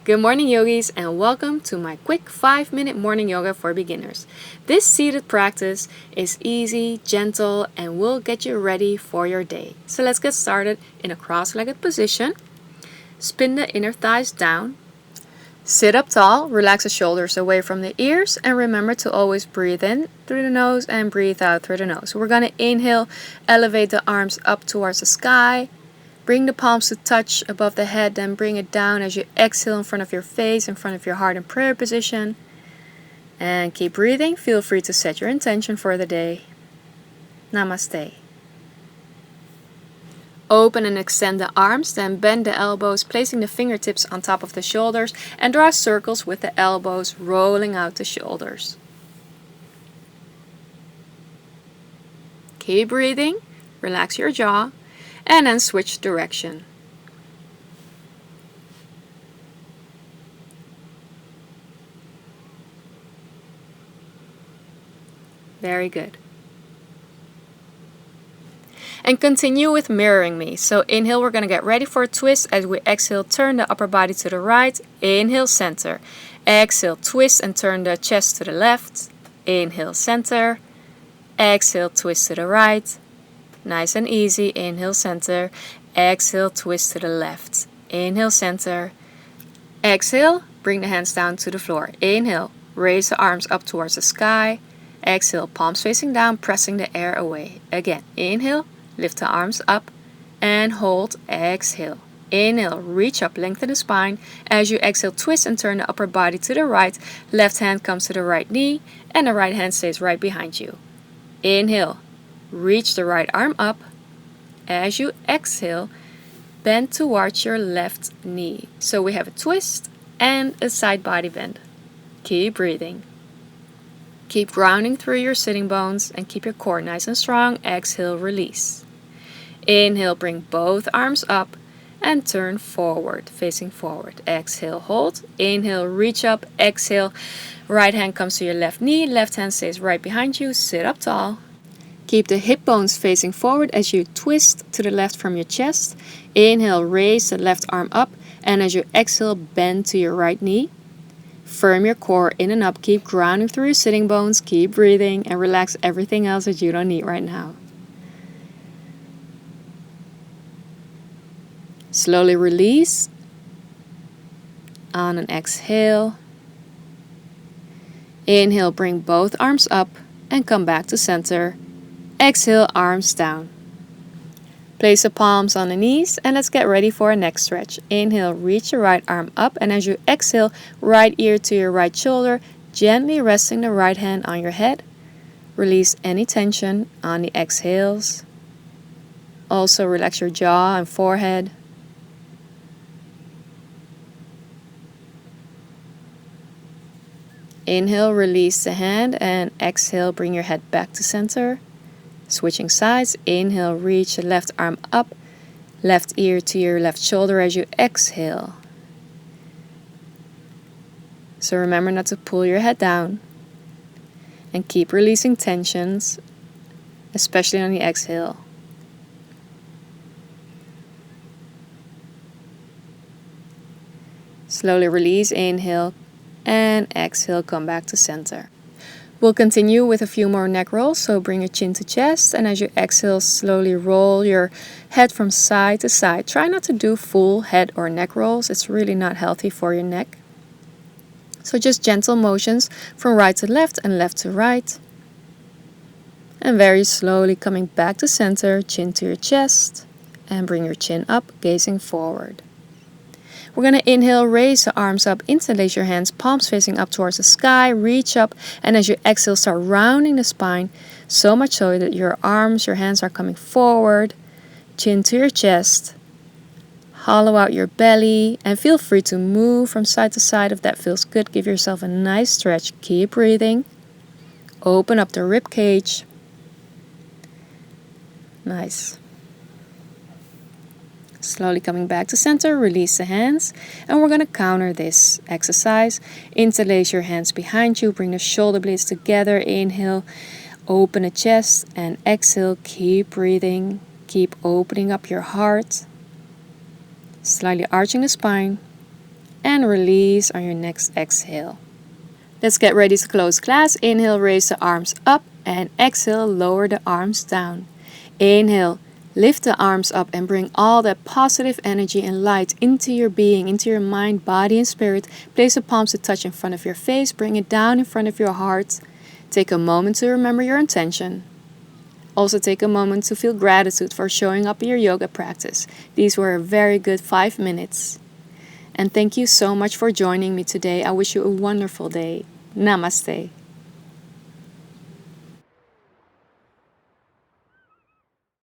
Good morning, yogis, and welcome to my quick 5-minute morning yoga for beginners. This seated practice is easy, gentle, and will get you ready for your day. So let's get started in a cross-legged position. Spin the inner thighs down. Sit up tall, relax the shoulders away from the ears, and remember to always breathe in through the nose and breathe out through the nose. We're going to inhale, elevate the arms up towards the sky. Bring the palms to touch above the head, then bring it down as you exhale in front of your face, in front of your heart in prayer position. And keep breathing. Feel free to set your intention for the day. Namaste. Open and extend the arms, then bend the elbows, placing the fingertips on top of the shoulders, and draw circles with the elbows, rolling out the shoulders. Keep breathing. Relax your jaw. And then switch direction. Very good. And continue with mirroring me. So inhale, we're going to get ready for a twist. As we exhale, turn the upper body to the right. Inhale, center. Exhale, twist and turn the chest to the left. Inhale, center. Exhale, twist to the right. Nice and easy. Inhale, center. Exhale, twist to the left. Inhale, center. Exhale, bring the hands down to the floor. Inhale, raise the arms up towards the sky. Exhale, palms facing down, pressing the air away. Again, inhale, lift the arms up and hold. Exhale. Inhale, reach up, lengthen the spine. As you exhale, twist and turn the upper body to the right. Left hand comes to the right knee and the right hand stays right behind you. Inhale. Reach the right arm up. As you exhale, bend towards your left knee. So we have a twist and a side body bend. Keep breathing. Keep grounding through your sitting bones and keep your core nice and strong. Exhale, release. Inhale, bring both arms up and turn forward, facing forward. Exhale, hold. Inhale, reach up. Exhale, right hand comes to your left knee. Left hand stays right behind you. Sit up tall. Keep the hip bones facing forward as you twist to the left from your chest. Inhale, raise the left arm up, and as you exhale, bend to your right knee. Firm your core in and up. Keep grounding through your sitting bones. Keep breathing and relax everything else that you don't need right now. Slowly release. On an exhale. Inhale, bring both arms up and come back to center. Exhale, arms down. Place the palms on the knees and let's get ready for a neck stretch. Inhale, reach your right arm up, and as you exhale, right ear to your right shoulder, gently resting the right hand on your head. Release any tension on the exhales. Also relax your jaw and forehead. Inhale, release the hand, and exhale, bring your head back to center. Switching sides. Inhale, reach the left arm up, left ear to your left shoulder as you exhale. So remember not to pull your head down and keep releasing tensions, especially on the exhale. Slowly release, inhale, and exhale, come back to center. We'll continue with a few more neck rolls, so bring your chin to chest, and as you exhale, slowly roll your head from side to side. Try not to do full head or neck rolls, it's really not healthy for your neck. So just gentle motions from right to left and left to right. And very slowly coming back to center, chin to your chest, and bring your chin up, gazing forward. We're going to inhale, raise the arms up, interlace your hands, palms facing up towards the sky, reach up, and as you exhale, start rounding the spine, so much so that your arms, your hands are coming forward, chin to your chest, hollow out your belly, and feel free to move from side to side if that feels good. Give yourself a nice stretch. Keep breathing. Open up the rib cage. Nice. Slowly coming back to center, release the hands, and we're going to counter this exercise. Interlace your hands behind you, bring the shoulder blades together, inhale, open the chest, and exhale, keep breathing, keep opening up your heart, slightly arching the spine, and release on your next exhale. Let's get ready to close class. Inhale, raise the arms up, and exhale, lower the arms down. Inhale, lift the arms up and bring all that positive energy and light into your being, into your mind, body, and spirit. Place the palms to touch in front of your face. Bring it down in front of your heart. Take a moment to remember your intention. Also take a moment to feel gratitude for showing up in your yoga practice. These were a very good 5 minutes. And thank you so much for joining me today. I wish you a wonderful day. Namaste.